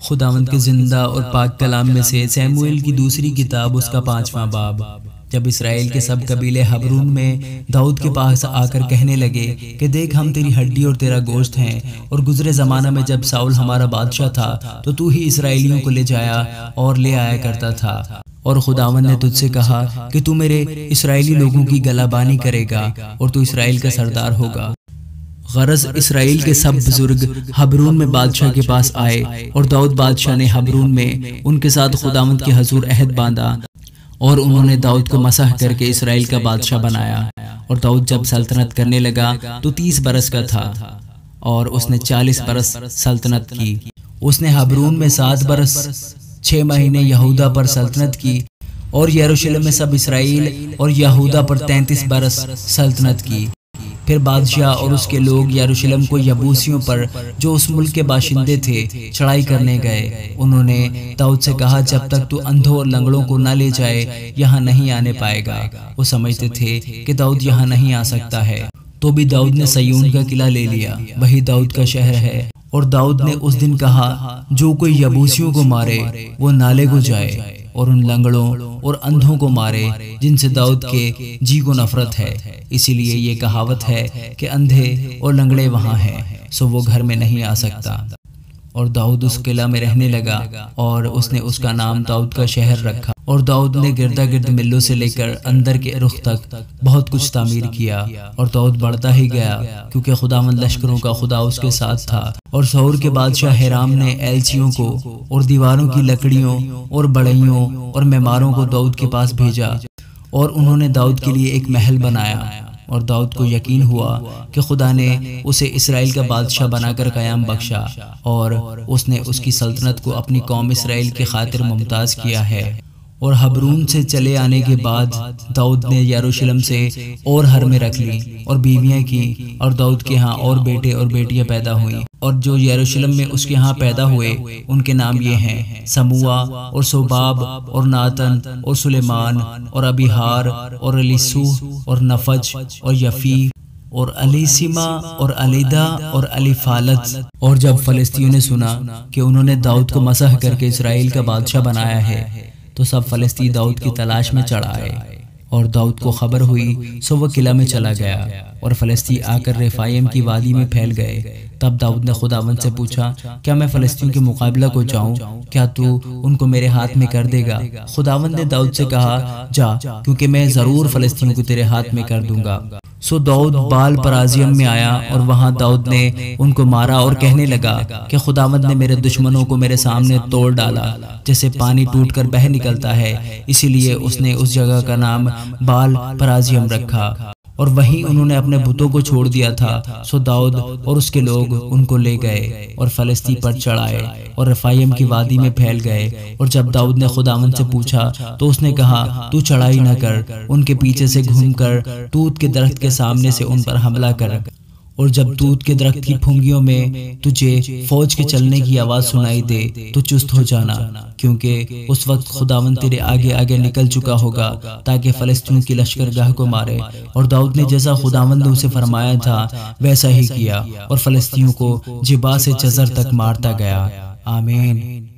خداوند کے زندہ اور پاک کلام میں سے سیموئیل کی دوسری کتاب اس کا 5واں باب۔ جب اسرائیل کے سب قبیلے حبرون میں داؤد کے پاس آ کر کہنے لگے کہ دیکھ ہم تیری ہڈی اور تیرا گوشت ہیں، اور گزرے زمانہ میں جب ساؤل ہمارا بادشاہ تھا تو ہی اسرائیلیوں کو لے جایا اور لے آیا کرتا تھا، اور خداوند نے تجھ سے کہا کہ تو میرے اسرائیلی لوگوں کی گلہ بانی کرے گا اور تو اسرائیل کا سردار ہوگا۔ غرض اسرائیل کے سب بزرگ حبرون میں بادشاہ کے پاس آئے، اور داؤد بادشاہ نے حبرون میں ان کے ساتھ خداوند کے حضور عہد باندھا، اور انہوں نے داؤد کو مسح کر کے اسرائیل کا بادشاہ بنایا۔ اور داؤد جب سلطنت کرنے لگا تو 30 برس کا تھا، اور اس نے 40 برس سلطنت کی۔ اس نے حبرون میں 7 برس 6 مہینے یہودا پر سلطنت کی، اور یروشلم میں سب اسرائیل اور یہودا پر 33 برس سلطنت کی۔ پھر بادشاہ اور اس کے لوگ یروشلم کو یبوسیوں پر جو اس ملک کے باشندے تھے چڑھائی کرنے گئے۔ انہوں نے داؤد سے کہا جب تک تو اندھوں اور لنگڑوں کو نہ لے جائے یہاں نہیں آنے پائے گا۔ وہ سمجھتے تھے کہ داؤد یہاں نہیں آ سکتا ہے، تو بھی داؤد نے سیون کا قلعہ لے لیا، وہی داؤد کا شہر ہے۔ اور داؤد نے اس دن کہا جو کوئی یبوسیوں کو مارے وہ نالے کو جائے، اور ان لنگڑوں اور اندھوں کو مارے جن سے داؤد کے جی کو نفرت ہے۔ اسی لیے یہ کہاوت ہے کہ اندھے اور لنگڑے وہاں ہیں سو وہ گھر میں نہیں آ سکتا۔ اور داؤد اس قلعہ میں رہنے لگا، اور اس نے اس کا نام داؤد کا شہر رکھا۔ اور داؤد نے گردا گرد ملوں سے لے کر اندر کے رخ تک بہت کچھ تعمیر کیا، اور داؤد بڑھتا ہی گیا کیونکہ خداوند لشکروں کا خدا اس کے ساتھ تھا۔ اور سور کے بادشاہ ہیرام نے ایلچیوں کو اور دیواروں کی لکڑیوں اور بڑھئیوں اور معماروں کو داؤد کے پاس بھیجا، اور انہوں نے داؤد کے لیے ایک محل بنایا۔ اور داؤد کو یقین ہوا کہ خدا نے اسے اسرائیل کا بادشاہ بنا کر قیام بخشا، اور اس نے اس کی سلطنت کو اپنی قوم اسرائیل کی خاطر ممتاز کیا ہے۔ اور حبرون سے چلے آنے کے بعد داؤد نے یروشلم سے اور حرمیں رکھ لی اور بیویاں کی، اور داؤد کے ہاں اور بیٹے اور بیٹیاں پیدا ہوئیں، اور جو یروشلم میں اس کے ہاں پیدا ہوئے ان کے نام یہ ہیں سموا اور سوباب اور ناتن اور سلیمان اور ابیہار اور الیسو اور نفج اور یفی اور الیسیما اور الیدا اور الیفالت۔ اور جب فلسطینیوں نے سنا کہ انہوں نے داؤد کو مسح کر کے اسرائیل کا بادشاہ بنایا ہے تو سب فلسطینی داؤد کی تلاش میں چڑھ آئے، اور داؤد کو خبر ہوئی سو وہ قلعہ میں چلا گیا، اور فلسطینی آ کر ریفائم کی وادی میں پھیل گئے۔ تب داؤد نے خداوند سے پوچھا کیا میں فلسطینیوں کے مقابلہ کو جاؤں؟ کیا تو ان کو میرے ہاتھ میں کر دے گا؟ خداوند نے داؤد سے کہا جا، کیونکہ میں ضرور فلسطینیوں کو تیرے ہاتھ میں کر دوں گا۔ سو داؤد بال پرازیم میں آیا، اور وہاں داؤد نے ان کو مارا اور کہنے لگا کہ خداوند نے میرے دشمنوں کو میرے سامنے توڑ ڈالا جیسے پانی ٹوٹ کر بہہ نکلتا ہے، اسی لیے اس نے اس جگہ کا نام بال پرازیم رکھا۔ اور وہیں انہوں نے اپنے بتوں کو چھوڑ دیا تھا۔ سو داؤد اور اس کے لوگ ان کو لے گئے اور فلسطین پر چڑھائے اور رفائم کی وادی میں پھیل گئے۔ اور جب داؤد نے خداوند سے پوچھا تو اس نے کہا تو چڑھائی نہ کر، ان کے پیچھے سے گھوم کر توت کے درخت کے سامنے سے ان پر حملہ کر، اور جب توت کے درخت کی پھنگیوں میں تجھے فوج کے چلنے کی آواز سنائی دے تو چست ہو جانا، کیونکہ اس وقت خداوند تیرے آگے آگے نکل چکا ہوگا تاکہ فلسطین کی لشکرگاہ کو مارے۔ اور داؤد نے جیسا خداوند نے اسے فرمایا تھا ویسا ہی کیا، اور فلسطینیوں کو جبا سے جزر تک مارتا گیا۔ آمین۔